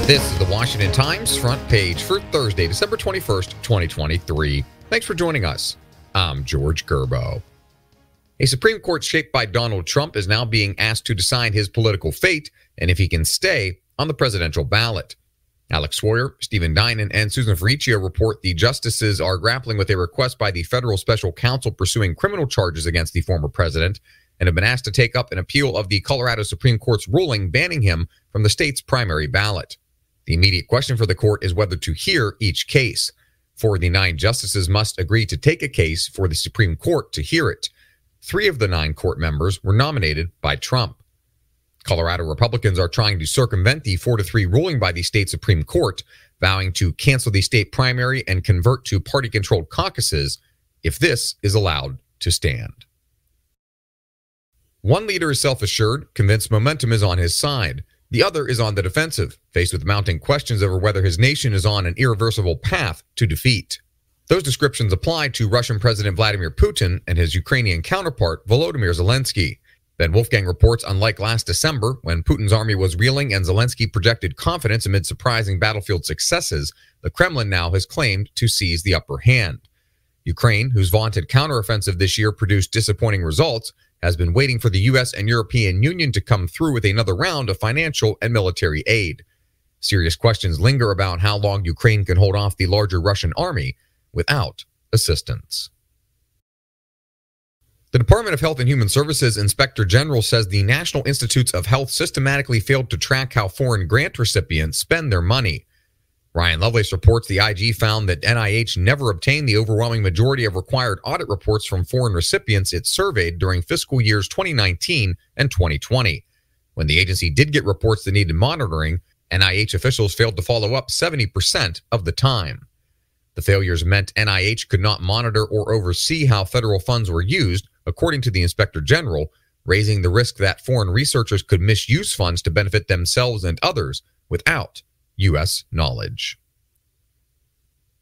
This is the Washington Times front page for Thursday, December 21st, 2023. Thanks for joining us. I'm George Gerbo. A Supreme Court shaped by Donald Trump is now being asked to decide his political fate and if he can stay on the presidential ballot. Alex Sawyer, Stephen Dinan, and Susan Ferricchio report the justices are grappling with a request by the federal special counsel pursuing criminal charges against the former president and have been asked to take up an appeal of the Colorado Supreme Court's ruling banning him from the state's primary ballot. The immediate question for the court is whether to hear each case. 4 of the 9 justices must agree to take a case for the Supreme Court to hear it. 3 of the 9 court members were nominated by Trump. Colorado Republicans are trying to circumvent the 4-3 ruling by the state Supreme Court, vowing to cancel the state primary and convert to party-controlled caucuses if this is allowed to stand. One leader is self-assured, convinced momentum is on his side. The other is on the defensive, faced with mounting questions over whether his nation is on an irreversible path to defeat. Those descriptions apply to Russian President Vladimir Putin and his Ukrainian counterpart, Volodymyr Zelensky. Ben Wolfgang reports, unlike last December, when Putin's army was reeling and Zelensky projected confidence amid surprising battlefield successes, the Kremlin now has claimed to seize the upper hand. Ukraine, whose vaunted counteroffensive this year produced disappointing results, has been waiting for the U.S. and European Union to come through with another round of financial and military aid. Serious questions linger about how long Ukraine can hold off the larger Russian army without assistance. The Department of Health and Human Services Inspector General says the National Institutes of Health systematically failed to track how foreign grant recipients spend their money. Ryan Lovelace reports the IG found that NIH never obtained the overwhelming majority of required audit reports from foreign recipients it surveyed during fiscal years 2019 and 2020. When the agency did get reports that needed monitoring, NIH officials failed to follow up 70% of the time. The failures meant NIH could not monitor or oversee how federal funds were used, according to the Inspector General, raising the risk that foreign researchers could misuse funds to benefit themselves and others without U.S. knowledge.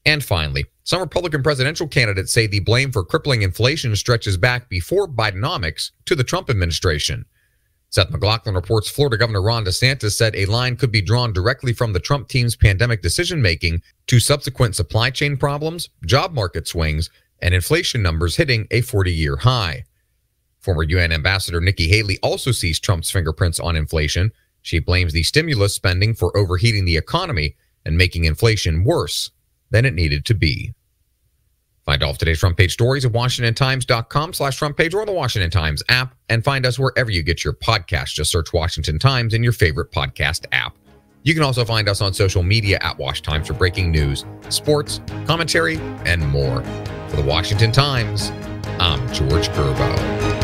And finally, some Republican presidential candidates say the blame for crippling inflation stretches back before Bidenomics to the Trump administration. Seth MacLachlan reports Florida Governor Ron DeSantis said a line could be drawn directly from the Trump team's pandemic decision-making to subsequent supply chain problems, job market swings, and inflation numbers hitting a 40-year high. Former UN Ambassador Nikki Haley also sees Trump's fingerprints on inflation. She blames the stimulus spending for overheating the economy and making inflation worse than it needed to be. Find all of today's front page stories at WashingtonTimes.com/front page or the Washington Times app, and find us wherever you get your podcasts. Just search Washington Times in your favorite podcast app. You can also find us on social media at Wash Times for breaking news, sports, commentary, and more. For the Washington Times, I'm George Gerbo.